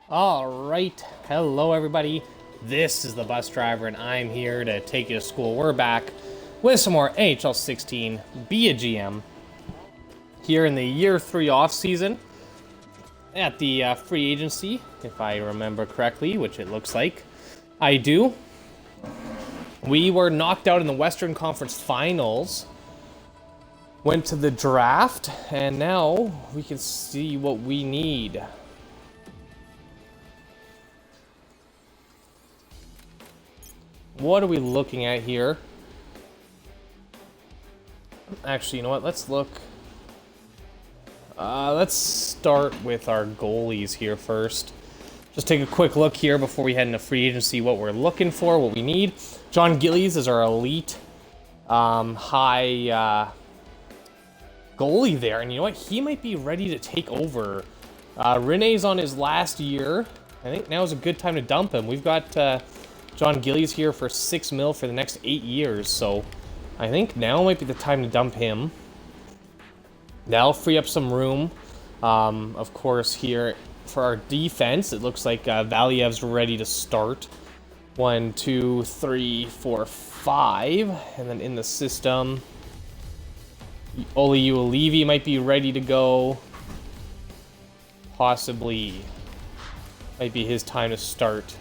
All right, hello everybody. This is the bus driver, and I'm here to take you to school. We're back with some more NHL 16. Be a GM here in the year 3 off season at the free agency, if I remember correctly, which it looks like I do. We were knocked out in the Western Conference Finals. Went to the draft, and now we can see what we need. What are we looking at here? Actually, you know what? Let's look. Let's start with our goalies here first. Just take a quick look here before we head into free agency, what we're looking for, what we need. John Gillies is our elite high goalie there. And you know what? He might be ready to take over. Rene's on his last year. I think now is a good time to dump him. We've got John Gillies here for $6 million for the next 8 years, so I think now might be the time to dump him. That'll free up some room. Of course, here for our defense, it looks like Valiev's ready to start. 1, 2, 3, 4, 5, and then in the system, Oli Ulevi might be ready to go. Possibly might be his time to start.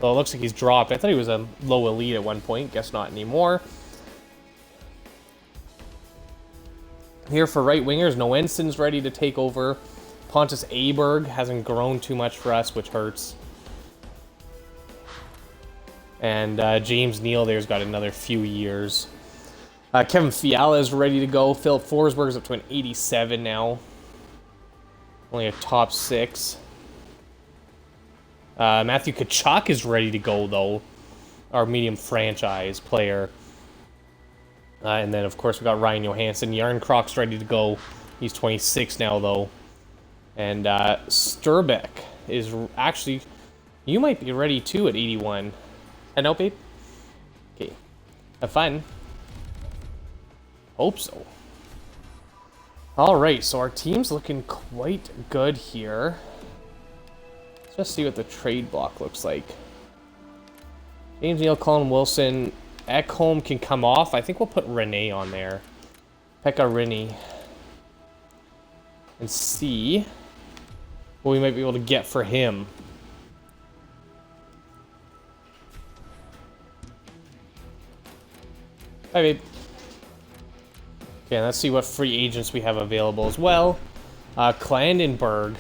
Well, it looks like he's dropped. I thought he was a low elite at one point. Guess not anymore. Here for right wingers, Noenson's ready to take over. Pontus Aberg hasn't grown too much for us, which hurts. And James Neal there's got another few years. Kevin Fiala is ready to go. Philip Forsberg's up to an 87 now. Only a top 6. Matthew Tkachuk is ready to go, though. Our medium franchise player. And then, of course, we got Ryan Johansson. Yarncrocs ready to go. He's 26 now, though. And Sturbeck is actually... You might be ready, too, at 81. Head out, babe? Okay. Have fun. Hope so. Alright, so our team's looking quite good here. Let's see what the trade block looks like. James Neal, Colin Wilson, Ekholm can come off. I think we'll put Rene on there. Pekka Rinne. And see what we might be able to get for him. Hi, babe. Okay, let's see what free agents we have available as well. Klandenberg.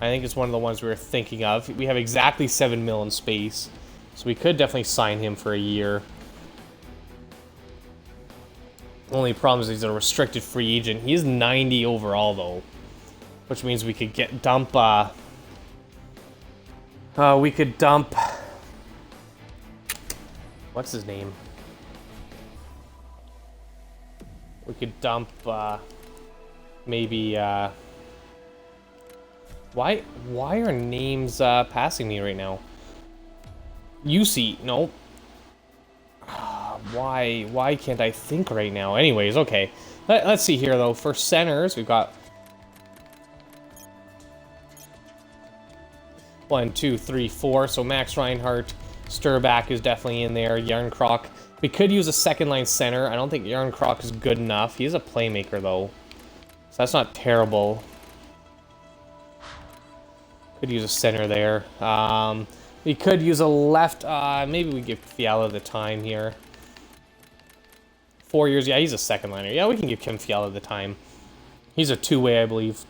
I think it's one of the ones we were thinking of. We have exactly $7 million in space, so we could definitely sign him for a year. Only problem is he's a restricted free agent. He is 90 overall, though, which means we could dump. We could dump. What's his name? We could dump. Maybe. Why are names passing me right now? UC, no. Why can't I think right now? Anyways, okay. Let's see here, though. For centers, we've got 1, 2, 3, 4. So Max Reinhart, Sturback is definitely in there. Yarncroc. We could use a second-line center. I don't think Yarncroc is good enough. He is a playmaker, though. So that's not terrible. Could use a center there. We could use a left. Maybe we give Fiala the time here. 4 years. Yeah, he's a second liner. Yeah, we can give Kim Fiala the time. He's a two-way, I believe.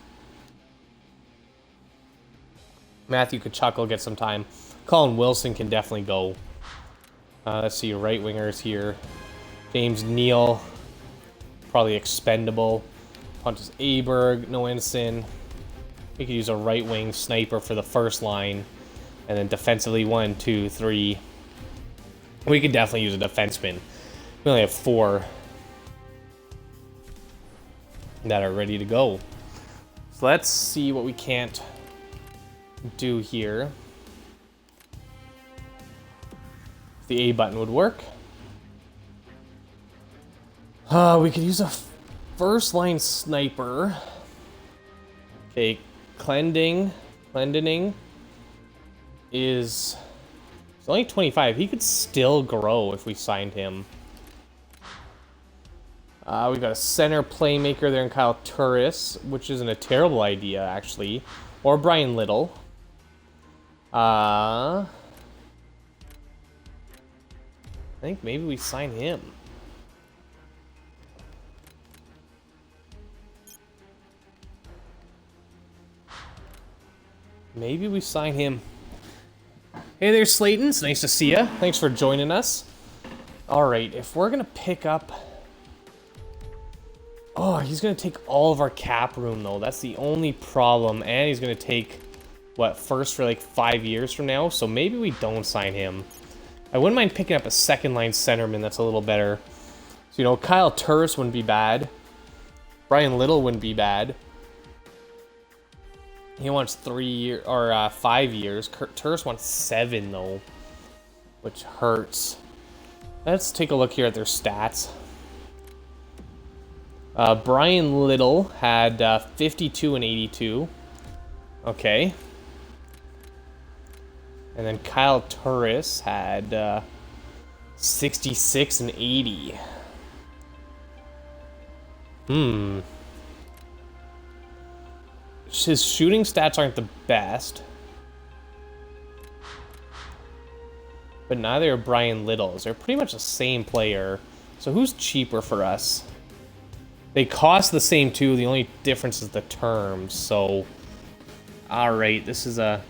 Matthew Tkachuk will get some time. Colin Wilson can definitely go. Let's see, right wingers here. James Neal, probably expendable. Pontus Aberg, Noenson. We could use a right wing sniper for the first line. And then defensively, 1, 2, 3. We could definitely use a defenseman. We only have 4 that are ready to go. So let's see what we can't do here. If the A button would work. We could use a first line sniper. Okay, Clendening. is... He's only 25. He could still grow if we signed him. We got a center playmaker there in Kyle Turris, which isn't a terrible idea, actually. Or Brian Little. I think maybe we sign him. Maybe we sign him. Hey there, Slayton. It's nice to see you. Thanks for joining us. All right, if we're going to pick up... Oh, he's going to take all of our cap room, though. That's the only problem. And he's going to take, what, first for like 5 years from now? So maybe we don't sign him. I wouldn't mind picking up a second-line centerman that's a little better. So, you know, Kyle Turris wouldn't be bad. Brian Little wouldn't be bad. He wants 3 years or 5 years. Turris wants 7 though, which hurts. Let's take a look here at their stats. Brian Little had 52 and 82. Okay. And then Kyle Turris had 66 and 80. His shooting stats aren't the best. But neither are Brian Little's. They're pretty much the same player. So who's cheaper for us? They cost the same too. The only difference is the terms. So, alright, this is a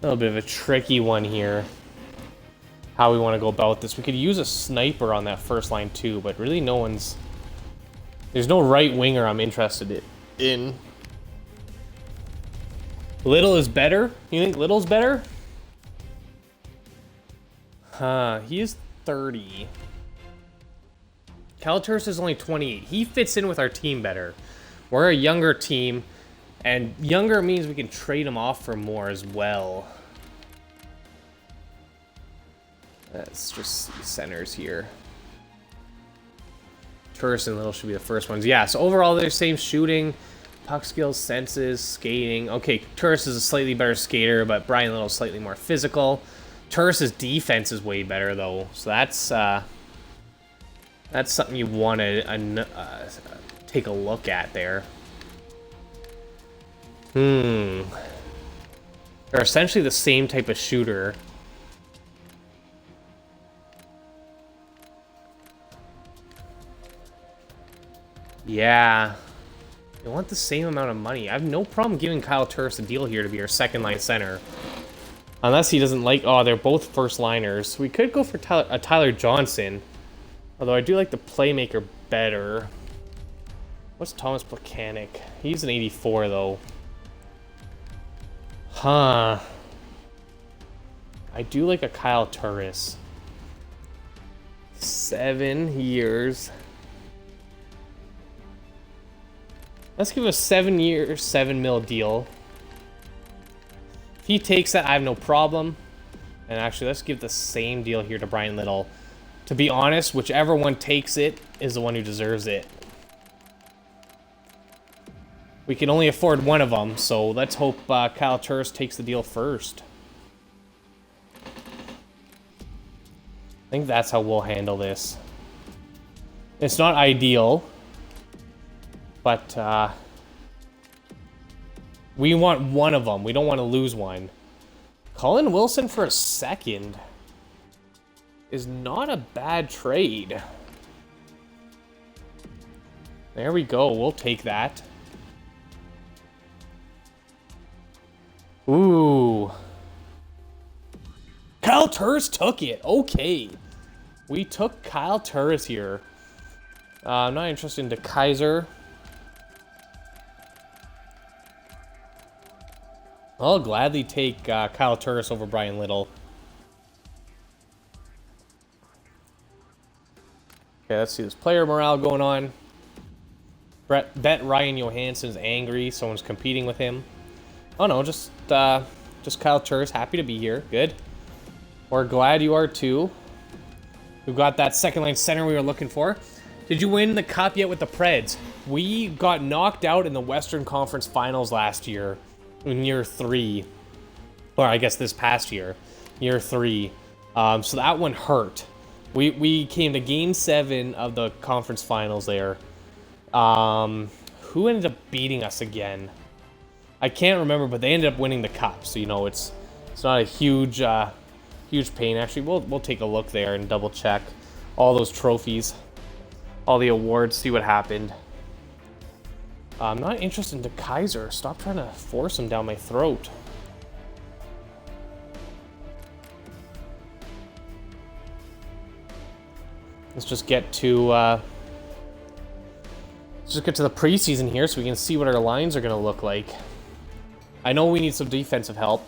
little bit of a tricky one here. How we want to go about this. We could use a sniper on that first line too, but really no one's... There's no right winger I'm interested in. Little is better? You think Little's better? He is 30. Kyle Turris is only 28. He fits in with our team better. We're a younger team, and younger means we can trade him off for more as well. Let's just see centers here. Turris and Little should be the first ones. Yeah, so overall they're same shooting, puck skills, senses, skating. Okay, Turris is a slightly better skater, but Brian Little's slightly more physical. Turris's defense is way better though, so that's something you want to take a look at there. They're essentially the same type of shooter. Yeah. You want the same amount of money. I have no problem giving Kyle Turris a deal here to be our second line center. Unless he doesn't like... Oh, they're both first liners. We could go for Tyler Johnson. Although I do like the playmaker better. What's Thomas Plekanec? He's an 84 though. Huh. I do like a Kyle Turris. 7 years. Let's give a 7-year, $7 million deal. If he takes that, I have no problem. And actually, let's give the same deal here to Brian Little. To be honest, whichever one takes it is the one who deserves it. We can only afford one of them, so let's hope Kyle Turris takes the deal first. I think that's how we'll handle this. It's not ideal, but we want one of them. We don't want to lose one. Colin Wilson for a second is not a bad trade. There we go. We'll take that. Ooh. Kyle Turris took it. Okay. We took Kyle Turris here. I'm not interested in DeKaiser. I'll gladly take Kyle Turris over Brian Little. Okay, let's see this player morale going on. Bet Ryan Johansson's angry. Someone's competing with him. Oh no, just Kyle Turris. Happy to be here. Good. We're glad you are too. We've got that second line center we were looking for. Did you win the cup yet with the Preds? We got knocked out in the Western Conference Finals last year in year 3. Or I guess this past year, year 3. So that one hurt. We came to Game 7 of the conference finals there. Who ended up beating us again? I can't remember, but they ended up winning the cup. So, you know, it's not a huge huge pain. Actually, we'll take a look there and double check all those trophies, all the awards, see what happened. I'm not interested in De Kaiser. Stop trying to force him down my throat. Let's just get to the preseason here so we can see what our lines are going to look like. I know we need some defensive help.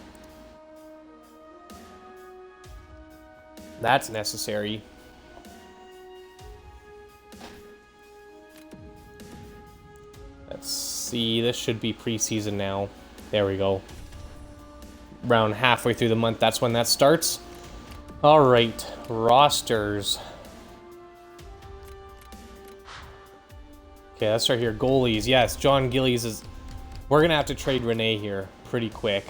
That's necessary. Let's see. This should be preseason now. There we go. Around halfway through the month, that's when that starts. All right, rosters. Okay, let's start here. Goalies. Yes, John Gillies is... We're going to have to trade Rene here pretty quick.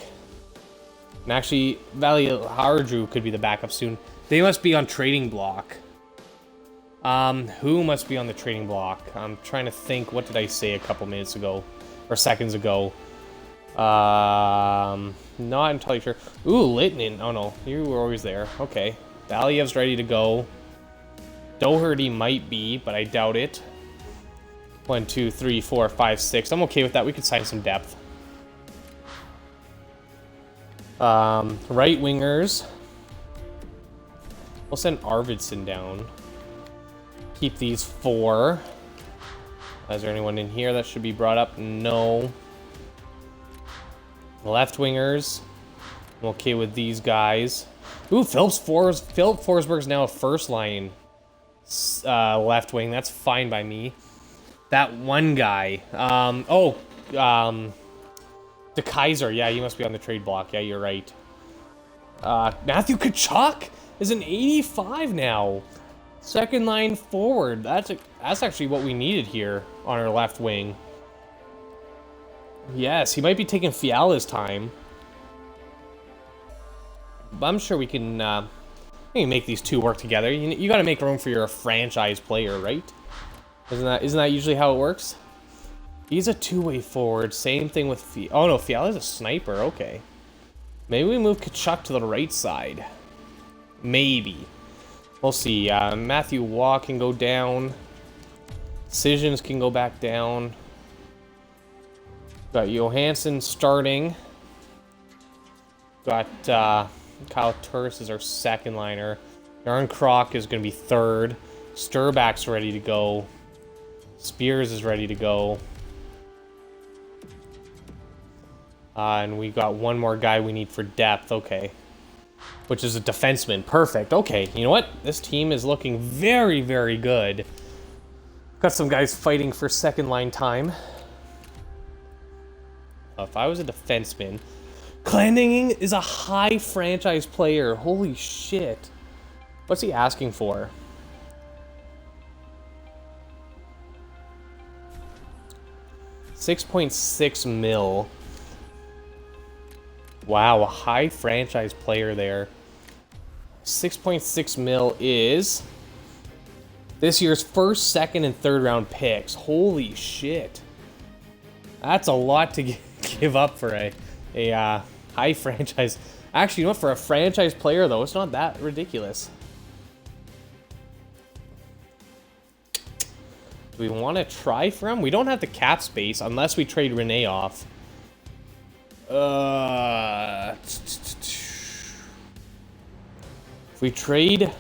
And actually, Valley Hardrew could be the backup soon. They must be on trading block. Who must be on the trading block? I'm trying to think. What did I say a couple minutes ago? Or seconds ago? Not entirely sure. Ooh, Littman. Oh, no. You were always there. Okay. Valiev's ready to go. Doherty might be, but I doubt it. 1, 2, 3, 4, 5, 6. I'm okay with that. We could sign some depth. Right wingers. We'll send Arvidsson down. Keep these 4. Is there anyone in here that should be brought up? No. Left wingers. I'm okay with these guys. Ooh, Philip Forsberg's now a first line left wing. That's fine by me. That one guy. De Kaiser. Yeah, he must be on the trade block. Yeah, you're right. Matthew Tkachuk is an 85 now. Second line forward. That's actually what we needed here on our left wing. Yes, he might be taking Fiala's time. But I'm sure we can make these two work together. You got to make room for your franchise player, right? Isn't that usually how it works? He's a two-way forward. Same thing with Oh no, Fiala's a sniper. Okay. Maybe we move Tkachuk to the right side. Maybe. We'll see. Matthew Waugh can go down. Decisions can go back down. Got Johansson starting. Got Kyle Turris is our second liner. Aaron Kroc is going to be third. Sturback's ready to go. Spears is ready to go. And we got one more guy we need for depth. Okay. Which is a defenseman. Perfect. Okay. You know what? This team is looking very, very good. Got some guys fighting for second line time. If I was a defenseman... Clanding is a high franchise player. Holy shit. What's he asking for? $6.6 mil. Wow, a high franchise player there. 6.6 mil is this year's first, second, and third round picks. Holy shit. That's a lot to give up for a high franchise. Actually, you know what? For a franchise player, though, it's not that ridiculous. Do we want to try for him? We don't have the cap space unless we trade Rene off. If we trade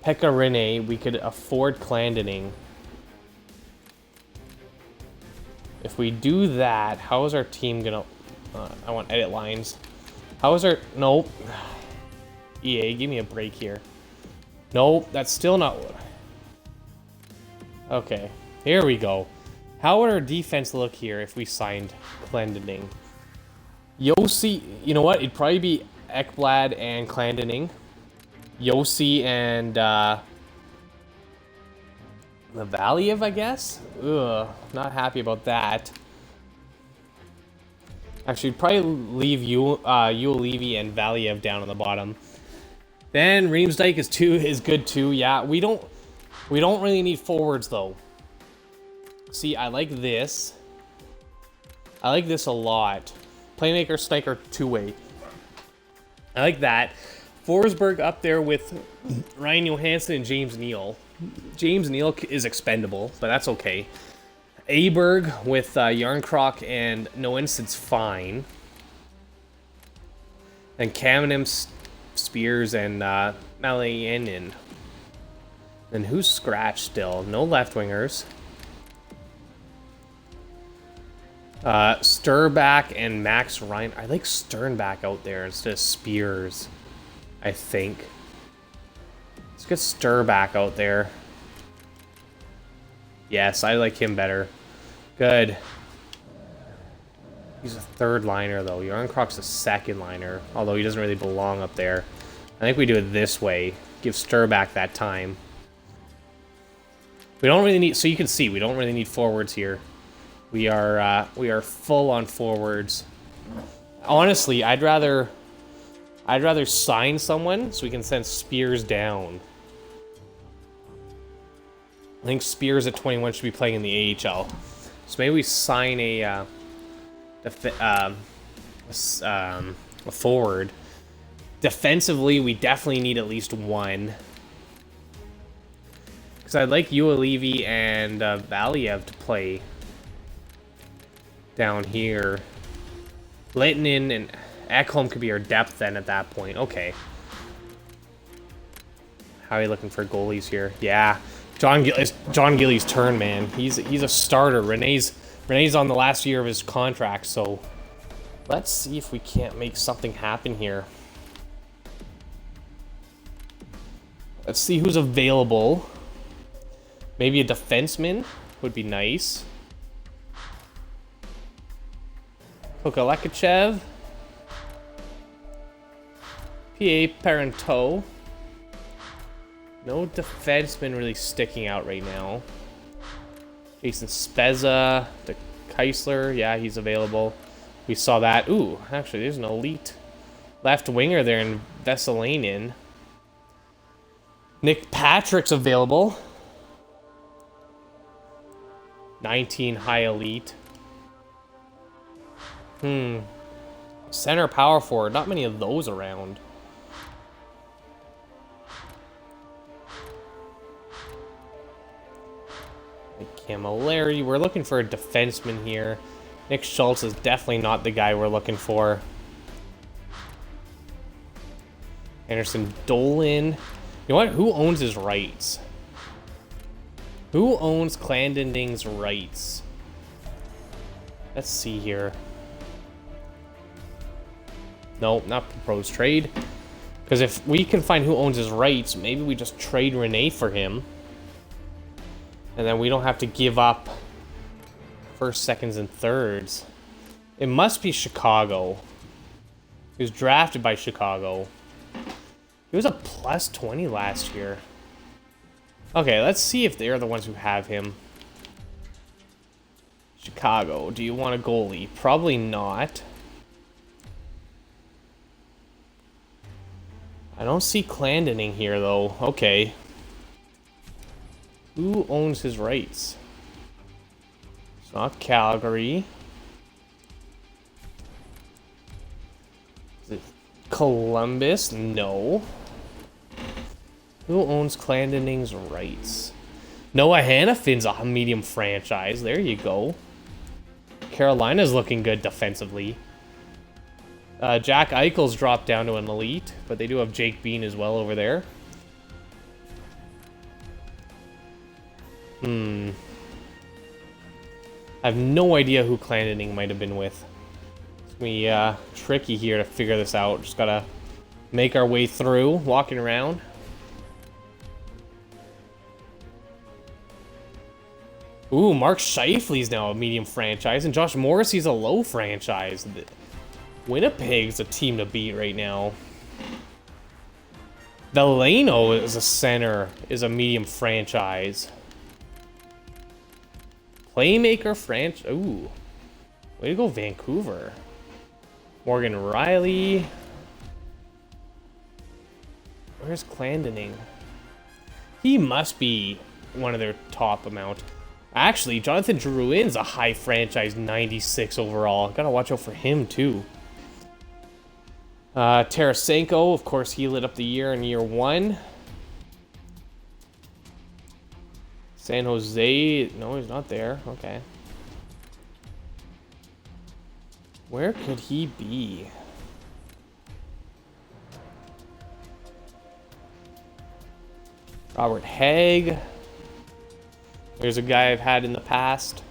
Pekka Rinne, we could afford Clendening. If we do that, how is our team gonna... I want edit lines. How is our... Nope. EA, give me a break here. Nope, that's still not... Okay, here we go. How would our defense look here if we signed Clendening? Yossi, you know what? It'd probably be Ekblad and Clendening. Yossi and Valiev, I guess? Ugh, not happy about that. Actually, probably leave Levy and Valiev down on the bottom. Then Riemsdyk is good too. Yeah, we don't really need forwards though. See, I like this. I like this a lot. Playmaker, Stryker, two-way. I like that. Forsberg up there with Ryan Johansson and James Neal. James Neal is expendable, but that's okay. Aberg with Yarncroc and Noensen's fine. And Kamenem, Spears, and Malayanin. Then who's scratched still? No left wingers. Sturback and Max Ryan. I like Sternback out there instead of Spears, I think. Let's get Sturback out there. Yes, I like him better. Good. He's a third liner, though. Yarncroc's a second liner, although he doesn't really belong up there. I think we do it this way. Give Sturback that time. We don't really need... So you can see, we don't really need forwards here. We are full on forwards. Honestly, I'd rather sign someone so we can send Spears down. I think Spears at 21 should be playing in the AHL. So maybe we sign a forward. Defensively, we definitely need at least one. Because I'd like Uelevi and Valiev to play down here. Lehtinen and Ekholm could be our depth then at that point. Okay. How are you looking for goalies here? Yeah. John Gillies' turn, man. He's a starter. Renee's on the last year of his contract, so let's see if we can't make something happen here. Let's see who's available. Maybe a defenseman would be nice. Kokalekachev. P.A. Parenteau. No defenseman really sticking out right now. Jason Spezza, the Keisler, yeah, he's available. We saw that. Ooh, actually, there's an elite left winger there in Veselainen. Nick Patrick's available. 19 high elite. Center power forward, not many of those around. Camilleri, we're looking for a defenseman here. Nick Schultz is definitely not the guy we're looking for. Anderson Dolan. You know what? Who owns his rights? Who owns Clandending's rights? Let's see here. Nope, not proposed trade. Because if we can find who owns his rights, maybe we just trade Rene for him. And then we don't have to give up first, seconds, and thirds. It must be Chicago. He was drafted by Chicago. He was a plus 20 last year. Okay, let's see if they're the ones who have him. Chicago, do you want a goalie? Probably not. I don't see Clandending here, though. Okay. Who owns his rights? It's not Calgary. Is it Columbus? No. Who owns Clandending's rights? Noah Hannafin's a medium franchise. There you go. Carolina's looking good defensively. Jack Eichel's dropped down to an elite, but they do have Jake Bean as well over there. I have no idea who Clandending might have been with. It's gonna be tricky here to figure this out. Just gotta make our way through, walking around. Ooh, Mark Scheifele's now a medium franchise, and Josh Morrissey's a low franchise. Winnipeg's a team to beat right now. Veleno is a center, is a medium franchise. Playmaker franchise. Ooh. Way to go, Vancouver. Morgan Riley. Where's Clandening? He must be one of their top amount. Actually, Jonathan Drouin's a high franchise 96 overall. Gotta watch out for him too. Tarasenko, of course, he lit up the year in year 1. San Jose, no, he's not there. Okay. Where could he be? Robert Haig. There's a guy I've had in the past.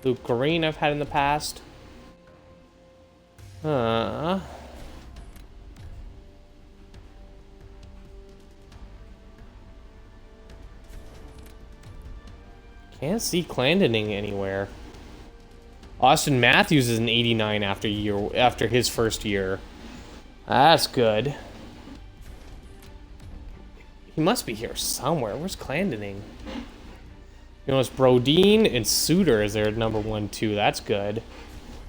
Luke Green I've had in the past. Can't see Clandening anywhere. Austin Matthews is an 89 after his first year. That's good. He must be here somewhere. Where's Clandening? You know, it's Brodin and Suter is their number 1, 2. That's good.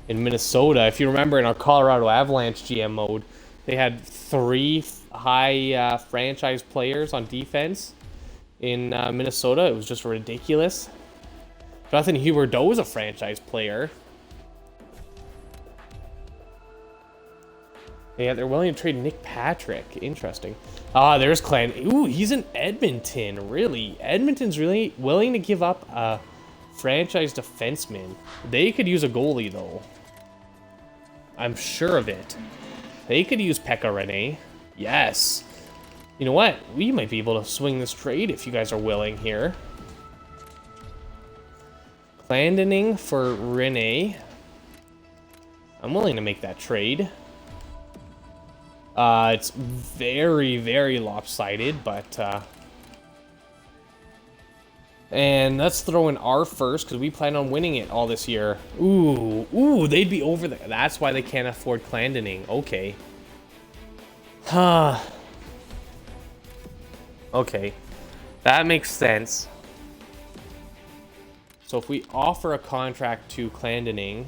In Minnesota, if you remember in our Colorado Avalanche GM mode, they had 3 high franchise players on defense in Minnesota. It was just ridiculous. Jonathan Huberdeau is a franchise player. Yeah, they're willing to trade Nick Patrick. Interesting. Ah, there's Clan. Ooh, he's in Edmonton. Really? Edmonton's really willing to give up a franchise defenseman. They could use a goalie, though. I'm sure of it. They could use Pekka Rinne. Yes. You know what? We might be able to swing this trade if you guys are willing here. Clandening for Rinne. I'm willing to make that trade. It's very, very lopsided, but, and let's throw in our first, because we plan on winning it all this year. Ooh, they'd be over there. That's why they can't afford Clandening. Okay. Okay. That makes sense. So if we offer a contract to Clandening...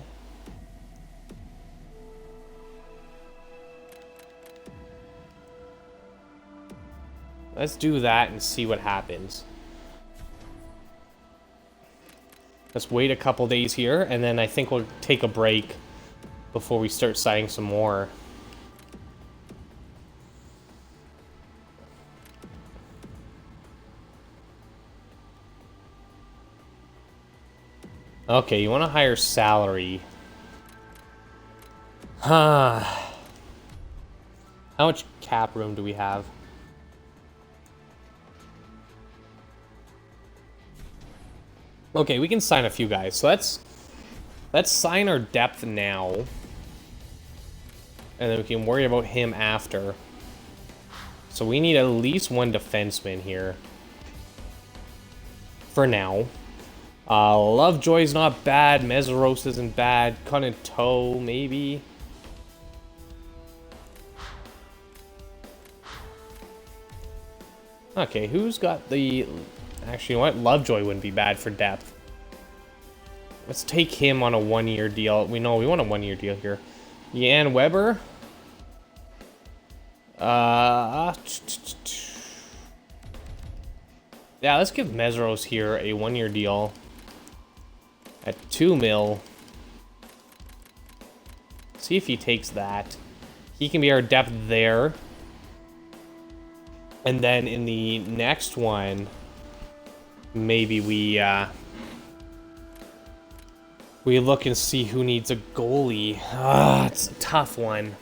Let's do that and see what happens. Let's wait a couple days here, and then I think we'll take a break before we start signing some more. Okay, you want a higher salary. How much cap room do we have? Okay, we can sign a few guys. So let's sign our depth now. And then we can worry about him after. So we need at least 1 defenseman here. For now. Lovejoy's not bad. Mesros isn't bad. Conato, maybe. Okay, who's got the... Actually, you know what? Lovejoy wouldn't be bad for depth. Let's take him on a 1-year deal. We know we want a 1-year deal here. Jan Weber. Yeah, let's give Mesros here a 1-year deal at 2 mil. See if he takes that. He can be our depth there. And then in the next one, maybe we look and see who needs a goalie. It's a tough one.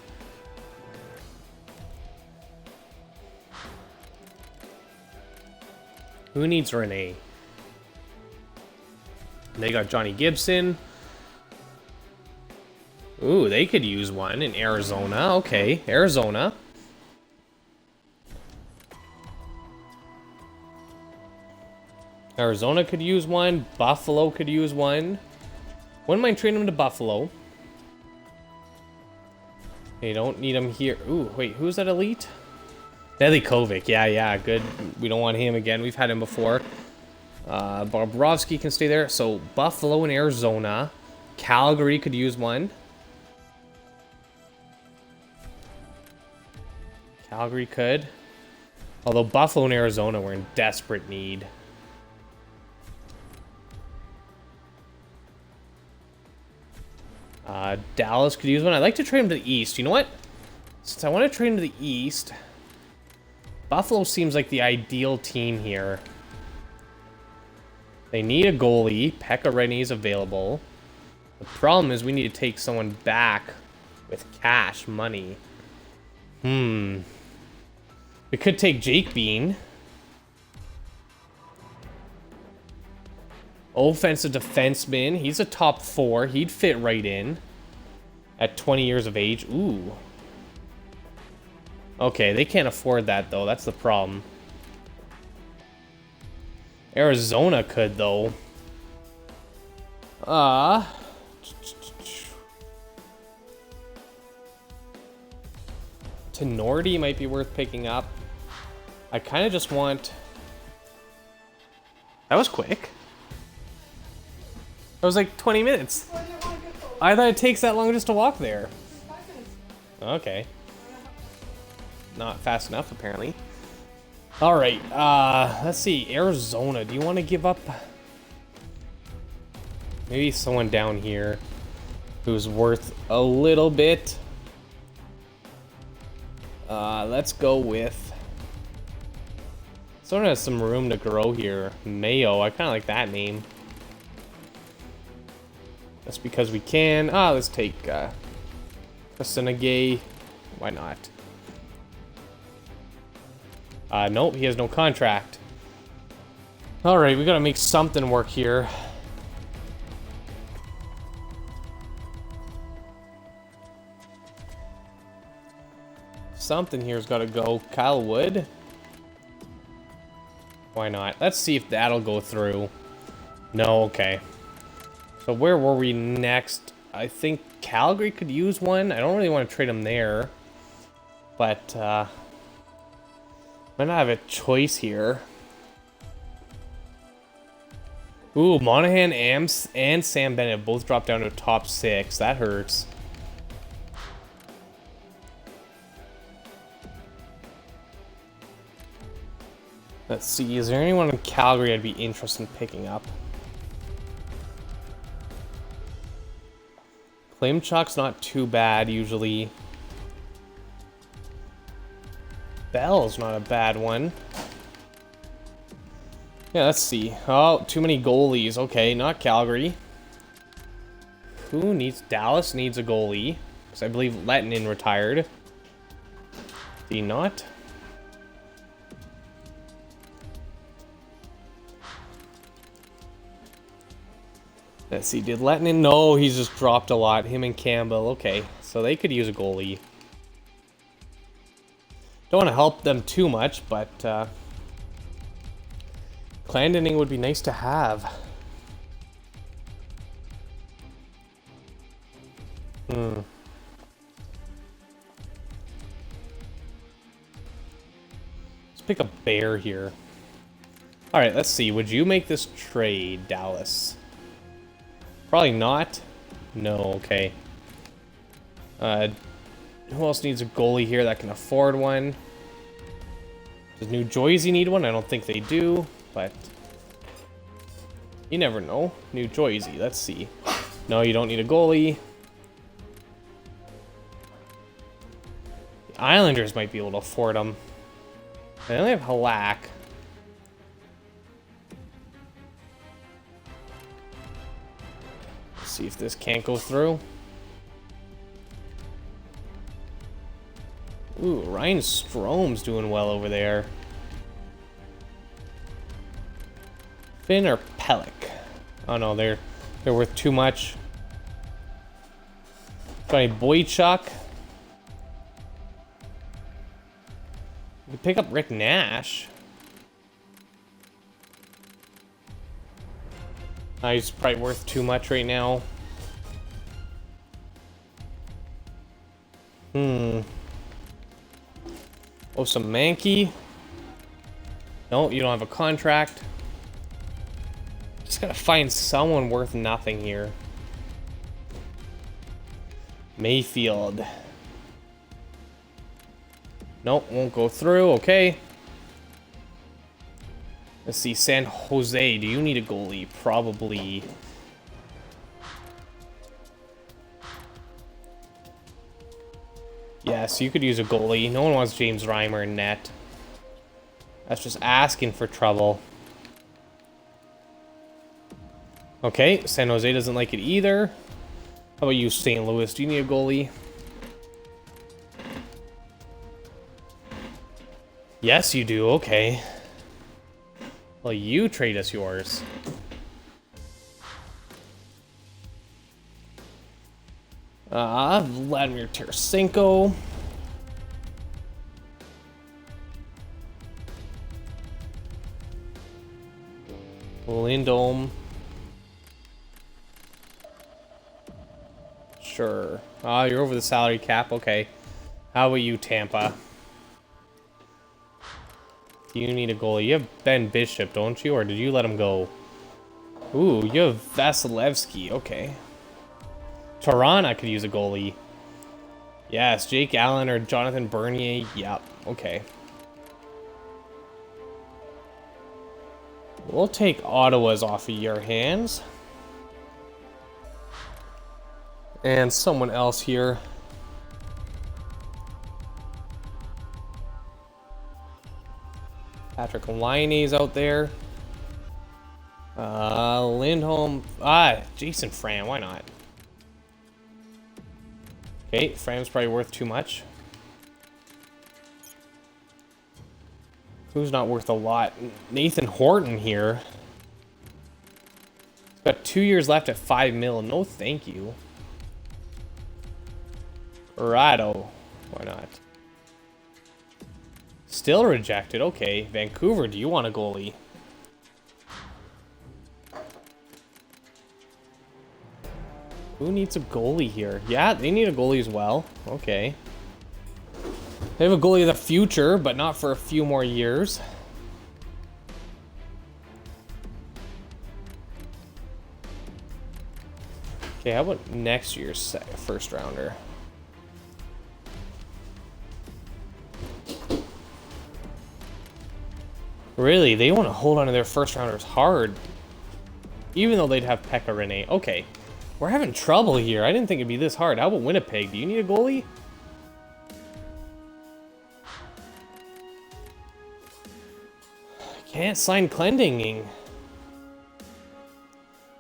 Who needs Rinne? They got Johnny Gibson. Ooh, they could use one in Arizona. Okay, Arizona. Arizona could use one. Buffalo could use one. Wouldn't mind trading them to Buffalo. They don't need them here. Ooh, wait, who's that elite? Delikovic. Yeah, good. We don't want him again. We've had him before. Bobrovsky can stay there. So Buffalo and Arizona. Calgary could use one. Calgary could. Although Buffalo and Arizona were in desperate need. Dallas could use one. I'd like to trade him to the East. You know what? Since I want to trade him to the East, Buffalo seems like the ideal team here. They need a goalie. Pekka Rinne is available. The problem is we need to take someone back with cash money. We could take Jake Bean. Offensive defenseman. He's a top 4. He'd fit right in. At 20 years of age. Ooh. Okay, they can't afford that, though. That's the problem. Arizona could, though. Tenorti might be worth picking up. I kind of just want... That was quick. That was like 20 minutes. I thought it takes that long just to walk there. Okay. Not fast enough, apparently. Alright, let's see. Arizona, do you want to give up... Maybe someone down here who's worth a little bit. Let's go with... Someone has some room to grow here. Mayo, I kind of like that name. That's because we can. Let's take Kasanagay. Why not? Nope, he has no contract. Alright, we gotta make something work here. Something here's gotta go. Kyle Wood? Why not? Let's see if that'll go through. No, okay. So where were we next? I think Calgary could use one. I don't really want to trade him there. But, might not have a choice here. Ooh, Monahan and Sam Bennett both dropped down to top 6. That hurts. Let's see, is there anyone in Calgary I'd be interested in picking up? Klimchuk's not too bad, usually. Bell's not a bad one. Yeah, let's see. Oh, too many goalies. Okay, not Calgary. Who needs... Dallas needs a goalie. Because I believe Lettinen retired. Did he not? Let's see, did Lettinen? No, he's just dropped a lot. Him and Campbell. Okay, so they could use a goalie. Don't want to help them too much, but Clendening would be nice to have. Let's pick a bear here. Alright, let's see. Would you make this trade, Dallas? Probably not. No, okay. Who else needs a goalie here that can afford one? Does New Jersey need one? I don't think they do, but you never know. New Jersey, let's see. No, you don't need a goalie. The Islanders might be able to afford them. They only have Halak. Let's see if this can't go through. Ooh, Ryan Strome's doing well over there. Finn or Pellick? Oh no, they're worth too much. Johnny Boychuk. You can pick up Rick Nash. He's probably worth too much right now. Oh, some Mankey. No, you don't have a contract. Just gotta find someone worth nothing here. Mayfield. Nope, won't go through. Okay. Let's see, San Jose. Do you need a goalie? Probably. Yes, you could use a goalie. No one wants James Reimer in net. That's just asking for trouble. Okay, San Jose doesn't like it either. How about you, St. Louis? Do you need a goalie? Yes, you do. Okay. Well, you trade us yours. Vladimir Tarasenko. Lindholm. Sure. You're over the salary cap. Okay. How about you, Tampa? You need a goalie. You have Ben Bishop, don't you? Or did you let him go? Ooh, you have Vasilevsky. Okay. Toronto could use a goalie. Yes, Jake Allen or Jonathan Bernier. Yep. Okay. We'll take Ottawa's off of your hands. And someone else here. Patrick Laine's out there. Lindholm. Jason Fran. Why not? Okay, Fran's probably worth too much. Who's not worth a lot? Nathan Horton here. He's got 2 years left at $5 million. No, thank you. Corrado. Why not? Still rejected. Okay. Vancouver, do you want a goalie? Who needs a goalie here? Yeah, they need a goalie as well. Okay. They have a goalie of the future, but not for a few more years. Okay, how about next year's first rounder? Really? They want to hold on to their first rounders hard. Even though they'd have Pekka Rinne. Okay. We're having trouble here. I didn't think it'd be this hard. How about Winnipeg? Do you need a goalie? Can't sign Clending.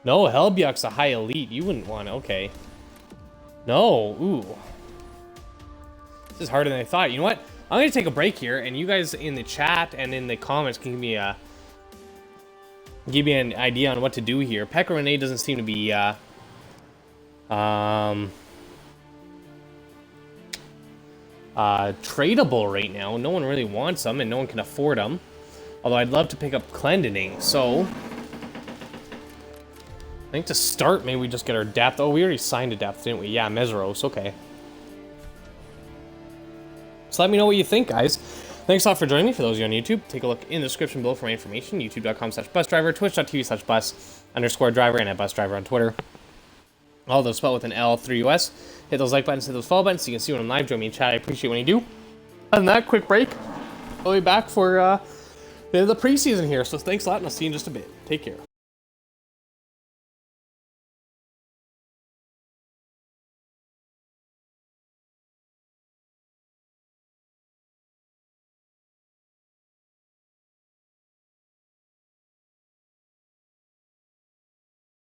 No, Helbjuk's a high elite. You wouldn't want it. Okay. No. Ooh. This is harder than I thought. You know what? I'm going to take a break here, and you guys in the chat and in the comments can give me an idea on what to do here. Pekka Rinne doesn't seem to be tradable right now. No one really wants them, and no one can afford them. Although I'd love to pick up Clendening, so I think to start, maybe we just get our depth. Oh, we already signed a depth, didn't we? Yeah, Mesros. Okay. So let me know what you think, guys. Thanks a lot for joining me. For those of you on YouTube, take a look in the description below for my information. YouTube.com/busdriver, Twitch.tv/bus_driver, and at busdriver on Twitter. All those spelled with an L, 3 US. Hit those like buttons, hit those follow buttons so you can see when I'm live. Join me in chat. I appreciate when you do. Other than that, quick break. I'll be back for the preseason here. So thanks a lot, and I'll see you in just a bit. Take care.